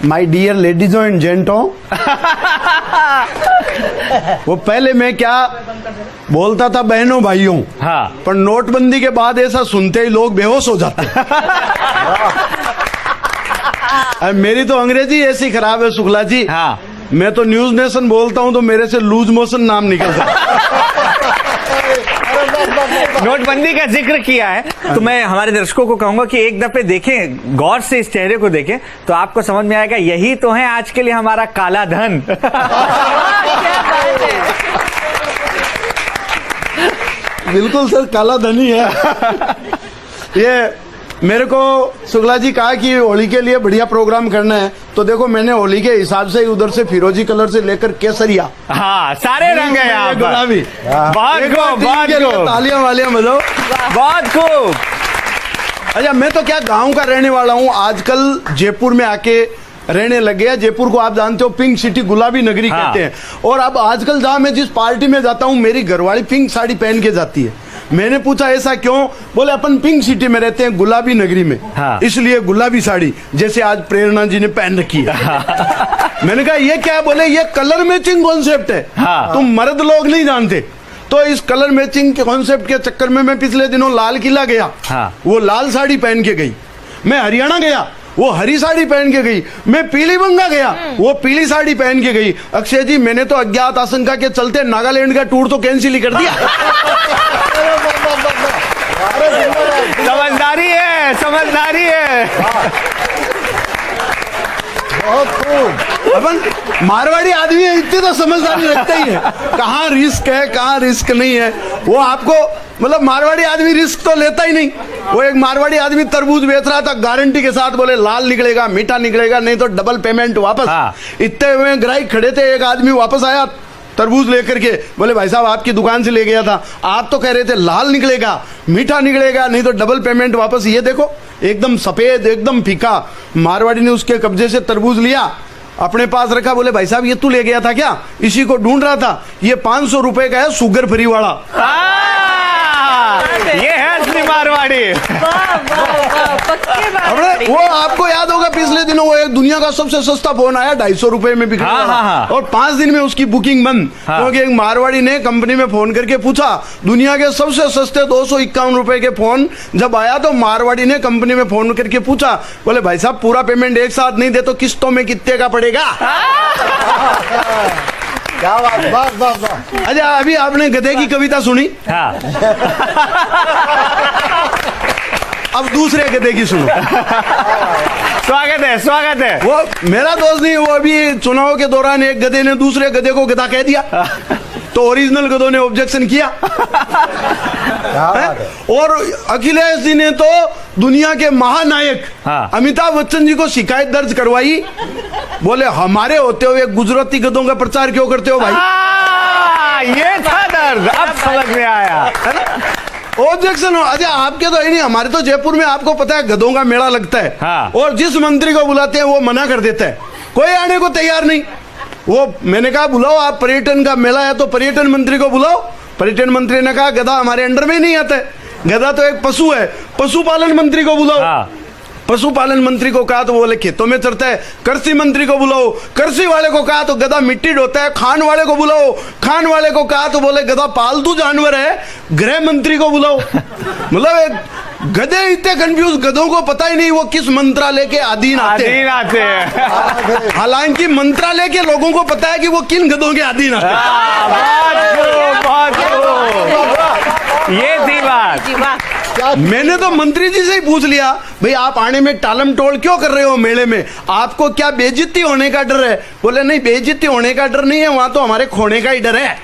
My dear लेडीजों and जेंटों, वो पहले मैं क्या बोलता था बहनों भाइयों, हाँ। पर नोटबंदी के बाद ऐसा सुनते ही लोग बेहोश हो जाते हैं। मेरी तो अंग्रेजी ऐसी खराब है शुक्ला जी। हाँ। मैं तो न्यूज नेशन बोलता हूं तो मेरे से लूज मोशन नाम निकलता है। नोटबंदी का जिक्र किया है तो मैं हमारे दर्शकों को कहूंगा कि एक दफे देखें, गौर से इस चेहरे को देखें तो आपको समझ में आएगा यही तो है आज के लिए हमारा काला धन। बिल्कुल सर, काला धन ही है। ये मेरे को शुक्ला जी कहा कि होली के लिए बढ़िया प्रोग्राम करना है, तो देखो मैंने होली के हिसाब से उधर से फिरोजी कलर से लेकर केसरिया, हाँ, सारे रंग है यहाँ पर। गुलाबी। बहुत खूब, बहुत खूब, तालियां वालियां बजाओ, बहुत खूब। अच्छा, मैं तो क्या गांव का रहने वाला हूँ, आजकल जयपुर में आके रहने लग गया। जयपुर को आप जानते हो पिंक सिटी, गुलाबी नगरी कहते हैं। और अब आजकल जहां मैं जिस पार्टी में जाता हूँ मेरी घरवाली पिंक साड़ी पहन के जाती है। मैंने पूछा ऐसा क्यों? बोले अपन पिंक सिटी में रहते हैं, गुलाबी नगरी में, इसलिए गुलाबी साड़ी, जैसे आज प्रेरणा जी ने पहन रखी है। मैंने कहा ये क्या है? बोले ये कलर मैचिंग कॉन्सेप्ट है, तुम मर्द लोग नहीं जानते। तो इस कलर मैचिंग के कॉन्सेप्ट के चक्कर में मैं पिछले दिनों लाल किला गया, वो लाल साड़ी पहन के गई। मैं हरियाणा गया, वो हरी साड़ी पहन के गई। मैं पीलीबंगा गया, वो पीली साड़ी पहन के गई। अक्षय जी, मैंने तो अज्ञात आशंका के चलते नागालैंड का टूर तो कैंसिल ही कर दिया। समझदारी है, समझदारी है। बहुत खूब। अपन मारवाड़ी आदमी है, इतनी तो समझदारी रखते ही है। कहाँ रिस्क है, कहाँ रिस्क नहीं है, वो आपको मतलब मारवाड़ी आदमी रिस्क तो लेता ही नहीं। वो एक मारवाड़ी आदमी तरबूज बेच रहा था गारंटी के साथ, बोले लाल निकलेगा, मीठा निकलेगा, नहीं तो डबल पेमेंट वापस। इतने हुए ग्राहक खड़े थे, एक आदमी वापस आया तरबूज लेकर के, बोले भाई साहब आपकी दुकान से ले गया था, आप तो कह रहे थे लाल निकलेगा, मीठा निकलेगा, नहीं तो डबल पेमेंट वापस। ये देखो एकदम सफेद, एकदम फीका। मारवाड़ी ने उसके कब्जे से तरबूज लिया, अपने पास रखा, बोले भाई साहब ये तू ले गया था क्या? इसी को ढूंढ रहा था, ये 500 रुपए का है, शुगर फ्री वाला। ये है असली मारवाड़ी। वो आपको याद होगा पिछले दिनों वो एक दुनिया का सबसे सस्ता फोन आया, 250 रुपए में बिकने वाला, और 5 दिन में उसकी बुकिंग बंद। क्योंकि एक मारवाड़ी ने कंपनी में फोन करके पूछा, दुनिया के सबसे सस्ते 251 रुपए के फोन जब आया तो मारवाड़ी ने कंपनी में फोन करके पूछा, बोले भाई साहब पूरा पेमेंट एक साथ नहीं दे तो किस्तों में कितने का पड़ेगा? क्या बात, बस बस बस। अच्छा, अभी आपने गधे की कविता सुनी, अब दूसरे गधे की सुनो। स्वागत है, स्वागत है। वो मेरा दोस्त नहीं, वो अभी चुनाव के दौरान एक गधे ने दूसरे गधे को गधा कह दिया, तो ओरिजिनल गधों ने ऑब्जेक्शन किया। और अखिलेश जी ने तो दुनिया के महानायक अमिताभ बच्चन जी को शिकायत दर्ज करवाई, बोले हमारे होते हुए गुजराती गधों का प्रचार क्यों करते हो भाई? ये था दर्द, अब समझ में आया, है ना? ऑब्जेक्शन हो। अच्छा, आपके तो है नहीं, हमारे तो जयपुर में आपको पता है गधों का मेला लगता है, और जिस मंत्री को बुलाते हैं वो मना कर देता है, कोई आने को तैयार नहीं। वो मैंने कहा बुलाओ, आप पर्यटन का मेला है तो पर्यटन मंत्री को बुलाओ। पर्यटन मंत्री ने कहा गधा हमारे अंडर में ही नहीं आता है, गधा तो एक पशु है, पशुपालन मंत्री को बुलाओ। पशुपालन मंत्री को कहा तो बोले खेतों में चरता है। कृषि मंत्री को बुलाओ, कृषि वाले को कहा तो गधा मिट्टी ढोता है। खान वाले को बुलाओ, खान वाले को कहा तो बोले गधा पालतू जानवर है। गृह मंत्री को बुलाओ। मतलब गधे इतने कंफ्यूज, गधों को पता ही नहीं वो किस मंत्रालय के अधीन आते हैं। हालांकि मंत्रालय के लोगों को पता है कि वो किन गधों के अधीन आते हैं। ये थी बात। मैंने तो मंत्री जी से ही पूछ लिया, भाई आप आने में टालम टोल क्यों कर रहे हो मेले में, आपको क्या बेइज्जती होने का डर है? बोले नहीं, बेइज्जती होने का डर नहीं है, वहां तो हमारे खोने का ही डर है।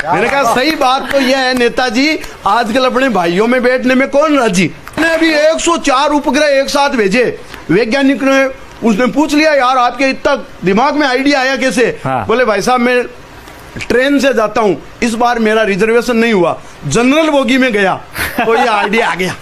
मैंने कहा सही बात तो यह है नेताजी, आजकल अपने भाइयों में बैठने में कौन राजी। मैंने अभी 104 उपग्रह एक साथ भेजे, वैज्ञानिक ने उसने पूछ लिया यार आपके इतना दिमाग में आइडिया आया कैसे? बोले भाई साहब मैं ट्रेन से जाता हूँ, इस बार मेरा रिजर्वेशन नहीं हुआ, जनरल बोगी में गया तो ये आइडिया आ गया।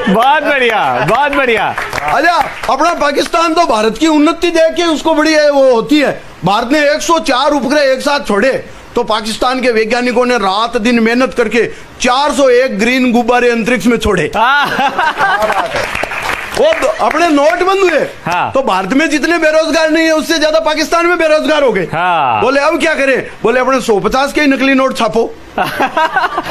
बहुत बढ़िया, बहुत बढ़िया। अच्छा, अपना पाकिस्तान तो भारत की उन्नति देख के उसको बड़ी वो होती है। भारत ने 104 उपग्रह एक साथ छोड़े तो पाकिस्तान के वैज्ञानिकों ने रात दिन मेहनत करके 401 ग्रीन गुब्बारे अंतरिक्ष में छोड़े। अपने नोट बंद हुए। हाँ। तो भारत में जितने बेरोजगार नहीं है उससे ज्यादा पाकिस्तान में बेरोजगार हो गए। हाँ। बोले अब क्या करें? बोले अपने 150 के ही नकली नोट छापो।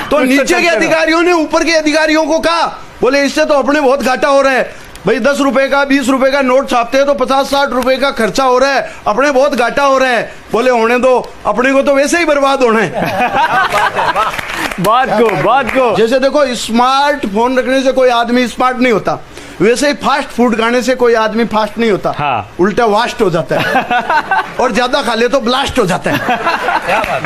तो नीचे के अधिकारियों ने ऊपर के अधिकारियों को कहा, बोले इससे तो अपने बहुत घाटा हो रहा है भाई, 10 रुपए का 20 रुपए का नोट छापते हैं तो 50-60 रुपए का खर्चा हो रहा है, अपने बहुत घाटा हो रहा है। बोले होने दो, अपने को तो वैसे ही बर्बाद होना है। बहुत खूब, बहुत खूब। जैसे देखो, स्मार्टफोन रखने से कोई आदमी स्मार्ट नहीं होता, वैसे ही फास्ट फूड खाने से कोई आदमी फास्ट नहीं होता। हाँ। उल्टा वास्ट हो जाता है और ज्यादा खा ले तो ब्लास्ट हो जाता है।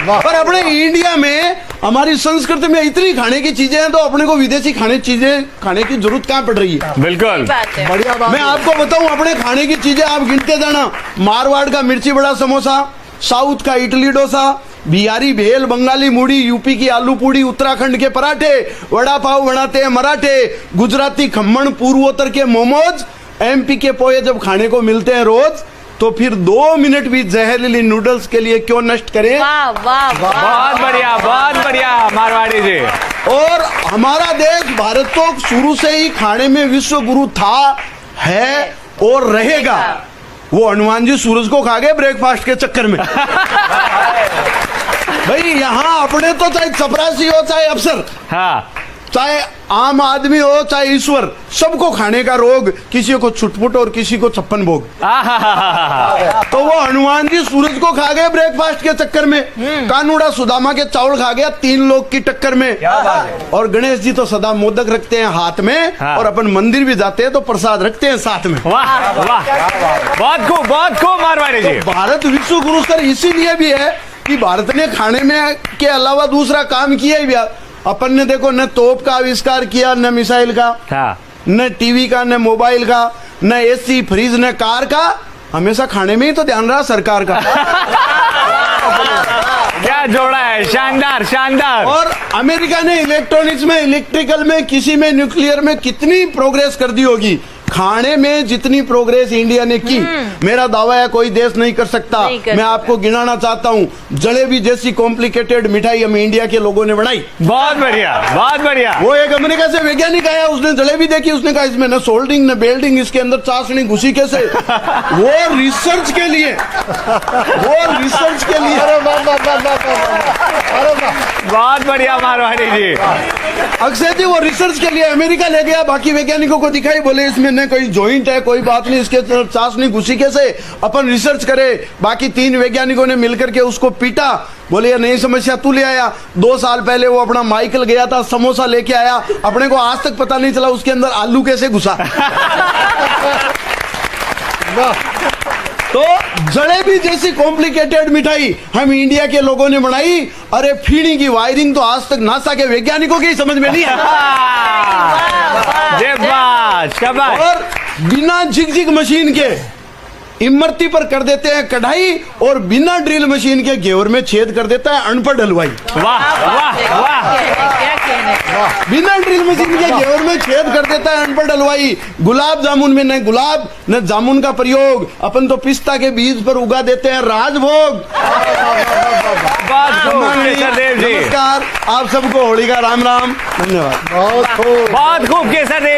पर अपने इंडिया में हमारी संस्कृति में इतनी खाने की चीजें हैं तो अपने को विदेशी चीजें खाने की जरूरत कहाँ पड़ रही है? बिल्कुल बढ़िया बात। मैं आपको बताऊं, अपने खाने की चीजें आप गिनते जाना। मारवाड़ का मिर्ची बड़ा समोसा, साउथ का इडली डोसा, बिहारी भेल, बंगाली मूढ़ी, यूपी की आलू पूड़ी, उत्तराखंड के पराठे, वड़ा पाव बनाते हैं मराठे, गुजराती खम्मन, पूर्वोत्तर के मोमोज, एमपी के पोहे जब खाने को मिलते हैं रोज, तो फिर 2 मिनट भी जहरीली नूडल्स के लिए क्यों नष्ट करें? वाह वाह बहुत बढ़िया, बहुत बढ़िया मारवाड़ी जी। और हमारा देश भारत तो शुरू से ही खाने में विश्व गुरु था, है और रहेगा। वो हनुमान जी सूरज को खा गए ब्रेकफास्ट के चक्कर में। भाई यहाँ अपने तो चाहे चपरासी हो चाहे अफसर, हाँ, चाहे आम आदमी हो चाहे ईश्वर, सबको खाने का रोग, किसी को छुटपुट और किसी को 56 भोग। तो वो हनुमान जी सूरज को खा गए ब्रेकफास्ट के चक्कर में, कानूड़ा सुदामा के चावल खा गया 3 लोग की टक्कर में। और गणेश जी तो सदा मोदक रखते हैं हाथ में। हाँ। और अपन मंदिर भी जाते हैं तो प्रसाद रखते हैं साथ में। वाह वाह, बहुत खूब मारवाड़ी जी। भारत विश्व गुरु सर इसीलिए भी है कि भारत ने खाने में के अलावा दूसरा काम किया ही। अपन ने देखो, न तोप का आविष्कार किया, न मिसाइल का, हाँ। न टीवी का, न मोबाइल का, न एसी फ्रिज, न कार का, हमेशा खाने में ही तो ध्यान रहा सरकार का। क्या जोड़ा है, शानदार शानदार। और अमेरिका ने इलेक्ट्रॉनिक्स में, इलेक्ट्रिकल में, किसी में, न्यूक्लियर में कितनी प्रोग्रेस कर दी होगी। खाने में जितनी प्रोग्रेस इंडिया ने की, मेरा दावा है कोई देश नहीं कर सकता। मैं आपको गिनाना चाहता हूँ, जलेबी जैसी कॉम्प्लिकेटेड मिठाई हम इंडिया के लोगों ने बनाई। बहुत बढ़िया, बहुत बढ़िया। वो एक अमेरिका से वैज्ञानिक आया, उसने जलेबी देखी, उसने कहा इसमें न सोल्डिंग न बेल्डिंग, इसके अंदर चाशनी घुसी कैसे? वो रिसर्च के लिए, बहुत बढ़िया मारवाड़ी जी। अक्षय जी वो रिसर्च के लिए अमेरिका ले गया, बाकी वैज्ञानिकों को दिखाई, बोले इसमें न कोई जॉइंट है, कोई बात नहीं, इसके चाशनी घुसी कैसे, अपन रिसर्च करे। बाकी 3 वैज्ञानिकों ने मिलकर के उसको पीटा, बोले ये नई समस्या तू ले आया। 2 साल पहले वो अपना माइकल गया था, समोसा लेके आया, अपने को आज तक पता नहीं चला उसके अंदर आलू कैसे घुसा। तो जलेबी जैसी कॉम्प्लिकेटेड मिठाई हम इंडिया के लोगों ने बनाई। अरे फीणी की वायरिंग तो आज तक नासा के वैज्ञानिकों की समझ में नहीं है। शाबाश। और बिना झिकझिक मशीन के इमरती पर कर देते हैं कढ़ाई, और बिना ड्रिल मशीन के घेवर में छेद कर देता है अनपढ़ हलवाई। वाह वाह वाह। बिना ड्रिल मशीन के घेवर में छेद कर देता है अनपढ़ हलवाई। गुलाब जामुन में न गुलाब न जामुन का प्रयोग, अपन तो पिस्ता के बीज पर उगा देते हैं राजभोग। नमस्कार, आप सबको होली का राम राम, धन्यवाद। बहुत खूब केसर देव।